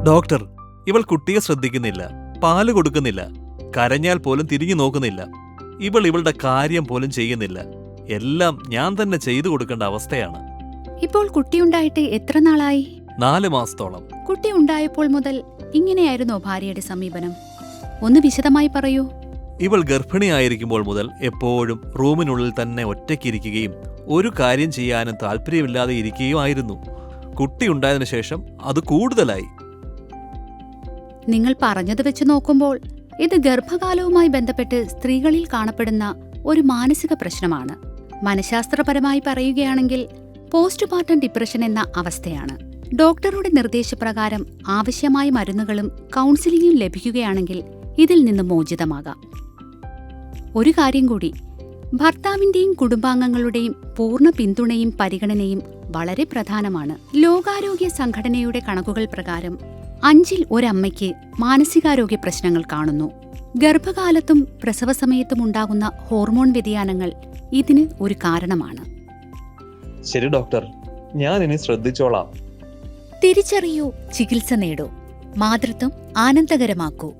Doctor, ഇവൾ കുട്ടിയെ ശ്രദ്ധിക്കുന്നില്ല, പാല് കൊടുക്കുന്നില്ല, കരഞ്ഞാൽ പോലും തിരിഞ്ഞു നോക്കുന്നില്ല. ഇവളുടെ കാര്യം പോലും ചെയ്യുന്നില്ല. എല്ലാം ഞാൻ തന്നെ ചെയ്തു കൊടുക്കേണ്ട അവസ്ഥയാണ്. ഇപ്പോൾ കുട്ടിയുണ്ടായിട്ട് എത്ര നാളായി? 4 മാസത്തോളം. കുട്ടി ഉണ്ടായപ്പോൾ മുതൽ ഇങ്ങനെയായിരുന്നോ ഭാര്യയുടെ സമീപനം? ഒന്ന് വിശദമായി പറയൂ. ഇവൾ ഗർഭിണിയായിരിക്കുമ്പോൾ മുതൽ എപ്പോഴും റൂമിനുള്ളിൽ തന്നെ ഒറ്റയ്ക്കിരിക്കുകയും ഒരു കാര്യം ചെയ്യാനും താല്പര്യമില്ലാതെ ഇരിക്കുകയുമായിരുന്നു. കുട്ടിയുണ്ടായതിനു ശേഷം അത് കൂടുതലായി. നിങ്ങൾ പറഞ്ഞത് വെച്ച് നോക്കുമ്പോൾ ഇത് ഗർഭകാലവുമായി ബന്ധപ്പെട്ട് സ്ത്രീകളിൽ കാണപ്പെടുന്ന ഒരു മാനസിക പ്രശ്നമാണ്. മനഃശാസ്ത്രപരമായി പറയുകയാണെങ്കിൽ പോസ്റ്റ്പാർട്ടം ഡിപ്രഷൻ എന്ന അവസ്ഥയാണ്. ഡോക്ടറുടെ നിർദ്ദേശപ്രകാരം ആവശ്യമായ മരുന്നുകളും കൗൺസിലിംഗും ലഭിക്കുകയാണെങ്കിൽ ഇതിൽ നിന്ന് മോചിതമാകാം. ഒരു കാര്യം കൂടി, ഭർത്താവിന്റെയും കുടുംബാംഗങ്ങളുടെയും പൂർണ്ണ പിന്തുണയും പരിഗണനയും വളരെ പ്രധാനമാണ്. ലോകാരോഗ്യ സംഘടനയുടെ കണക്കുകൾ പ്രകാരം 5-ൽ ഒരമ്മയ്ക്ക് മാനസികാരോഗ്യ പ്രശ്നങ്ങൾ കാണുന്നു. ഗർഭകാലത്തും പ്രസവസമയത്തും ഉണ്ടാകുന്ന ഹോർമോൺ വ്യതിയാനങ്ങൾ ഇതിന് ഒരു കാരണമാണ്. ശരി ഡോക്ടർ, ഞാൻ ഇനി ശ്രദ്ധിച്ചോളാം. തിരിച്ചറിയൂ, ചികിത്സ നേടൂ, മാതൃത്വം ആനന്ദകരമാക്കൂ.